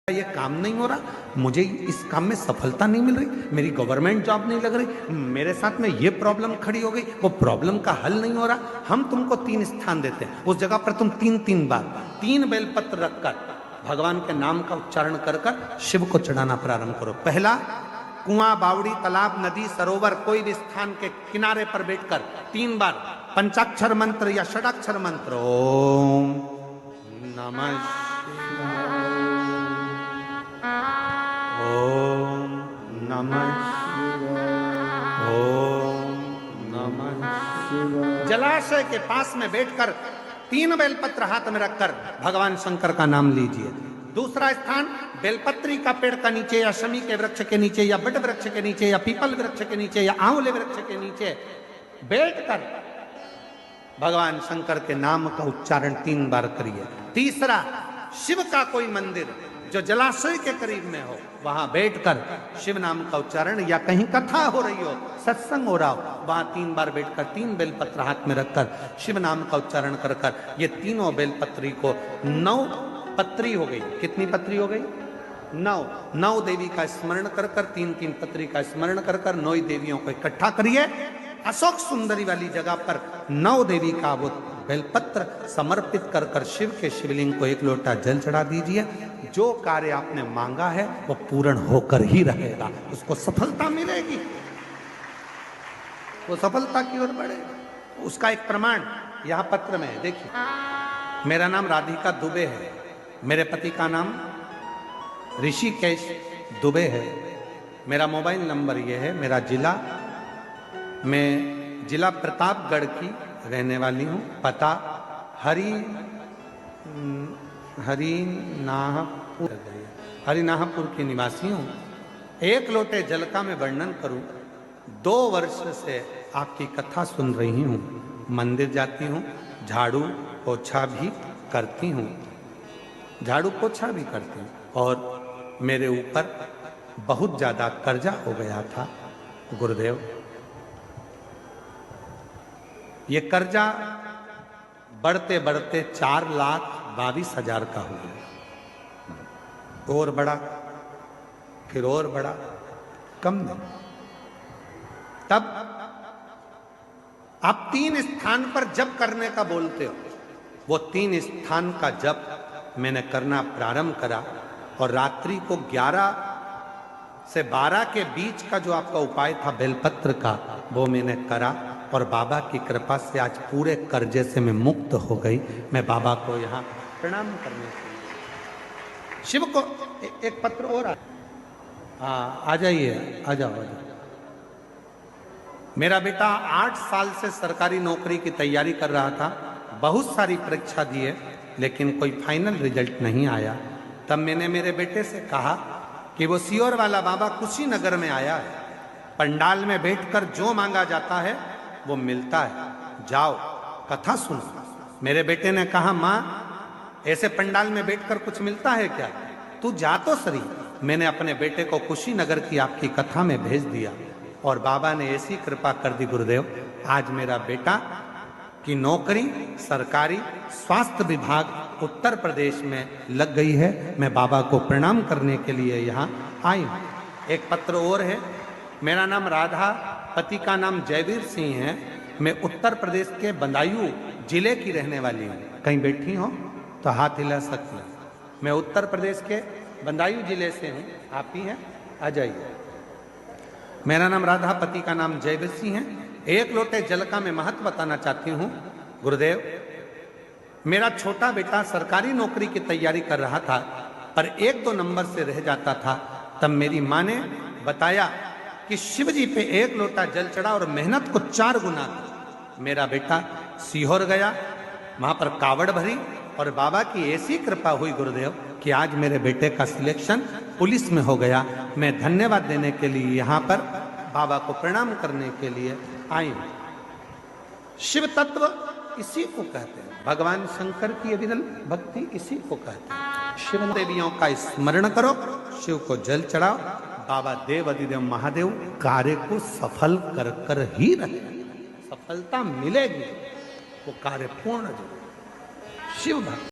ये काम नहीं हो रहा, मुझे इस काम में सफलता नहीं मिल रही, मेरी गवर्नमेंट जॉब नहीं लग रही, मेरे साथ में ये प्रॉब्लम खड़ी हो गई, वो प्रॉब्लम का हल नहीं हो रहा। हम तुमको 3 स्थान देते हैं, उस जगह पर तुम 3 बार 3 बेलपत्र रखकर भगवान के नाम का उच्चारण कर कर शिव को चढ़ाना प्रारंभ करो। पहला, कुआं, बावड़ी, तालाब, नदी, सरोवर, कोई भी स्थान के किनारे पर बैठकर 3 बार पंचाक्षर मंत्र या षडाक्षर मंत्र ओम नमः शिवाय, ओम नमः शिवाय, ओम नमः शिवाय। जलाशय के पास में बैठकर 3 बेलपत्र हाथ में रखकर भगवान शंकर का नाम लीजिए। दूसरा स्थान, बेलपत्री का पेड़ का नीचे या शमी के वृक्ष के नीचे या बट वृक्ष के नीचे या पीपल वृक्ष के नीचे या आंवले वृक्ष के नीचे बैठकर भगवान शंकर के नाम का उच्चारण 3 बार करिए। तीसरा, शिव का कोई मंदिर जो जलाशय के करीब में हो, वहां बैठकर शिव नाम का उच्चारण, या कहीं कथा हो रही हो, सत्संग हो रहा हो, वहां 3 बार बैठकर 3 बेलपत्र हाथ में रखकर शिव नाम का उच्चारण कर कर ये तीनों बेलपत्री को 9 पत्री हो गई। कितनी पत्री हो गई? 9 देवी का स्मरण कर कर 3 पत्री का स्मरण कर कर 9 देवियों को इकट्ठा करिए। अशोक सुंदरी वाली जगह पर 9 देवी का वो बेलपत्र समर्पित कर कर शिव के शिवलिंग को 1 लोटा जल चढ़ा दीजिए। जो कार्य आपने मांगा है वो पूर्ण होकर ही रहेगा, उसको सफलता मिलेगी, वो सफलता की ओर बढ़ेगा। उसका एक प्रमाण यहां पत्र में है, देखिए। मेरा नाम राधिका दुबे है, मेरे पति का नाम ऋषिकेश दुबे है, मेरा मोबाइल नंबर ये है, मेरा जिला, मैं जिला प्रतापगढ़ की रहने वाली हूँ, पता हरिनाहपुर की निवासी हूँ। 1 लोटे जल का मैं वर्णन करूँ, 2 वर्ष से आपकी कथा सुन रही हूँ, मंदिर जाती हूँ, झाड़ू पोछा भी करती हूँ, और मेरे ऊपर बहुत ज़्यादा कर्जा हो गया था गुरुदेव। ये कर्जा बढ़ते बढ़ते 4,22,000 का हो गया, और बढ़ा, फिर और बढ़ा, कम नहीं। तब आप 3 स्थान पर जप करने का बोलते हो, वो 3 स्थान का जप मैंने करना प्रारंभ करा, और रात्रि को 11 से 12 के बीच का जो आपका उपाय था बेलपत्र का, वो मैंने करा, और बाबा की कृपा से आज पूरे कर्जे से मैं मुक्त हो गई। मैं बाबा को यहाँ प्रणाम करने के लिए शिव को एक पत्र और आ जाइए, आ जाओ। मेरा बेटा 8 साल से सरकारी नौकरी की तैयारी कर रहा था, बहुत सारी परीक्षा दिए, लेकिन कोई फाइनल रिजल्ट नहीं आया। तब मैंने मेरे बेटे से कहा कि वो सियोर वाला बाबा कुशीनगर में आया है, पंडाल में बैठकर जो मांगा जाता है वो मिलता है, जाओ कथा सुनो। मेरे बेटे ने कहा, माँ ऐसे पंडाल में बैठकर कुछ मिलता है क्या, तू जा तो सही। मैंने अपने बेटे को कुशीनगर की आपकी कथा में भेज दिया, और बाबा ने ऐसी कृपा कर दी गुरुदेव, आज मेरा बेटा की नौकरी सरकारी स्वास्थ्य विभाग उत्तर प्रदेश में लग गई है। मैं बाबा को प्रणाम करने के लिए यहाँ आई हूँ। एक पत्र और है, मेरा नाम राधा, पति का नाम जयवीर सिंह है, मैं उत्तर प्रदेश के बदायूं जिले की रहने वाली हूँ। कहीं बैठी हो तो हाथ हिला सकती हूँ। मैं उत्तर प्रदेश के बदायूं जिले से हूँ, आप ही हैं, आ जाइए। मेरा नाम राधा, पति का नाम जयवीर सिंह है। 1 लोटे जल का मैं महत्व बताना चाहती हूँ गुरुदेव। मेरा छोटा बेटा सरकारी नौकरी की तैयारी कर रहा था, पर 1-2 नंबर से रह जाता था। तब मेरी माँ ने बताया कि शिव जी पे 1 लोटा जल चढ़ा और मेहनत को 4 गुना की। मेरा बेटा सीहोर गया, वहां पर कावड़ भरी, और बाबा की ऐसी कृपा हुई गुरुदेव कि आज मेरे बेटे का सिलेक्शन पुलिस में हो गया। मैं धन्यवाद देने के लिए यहाँ पर बाबा को प्रणाम करने के लिए आई हूँ। शिव तत्व इसी को कहते हैं, भगवान शंकर की अविरल भक्ति इसी को कहते हैं। शिव देवियों का स्मरण करो, शिव को जल चढ़ाओ, बाबा देव अधिदेव महादेव कार्य को सफल कर कर ही रहे, सफलता मिलेगी, वो कार्य पूर्ण। शिव भक्त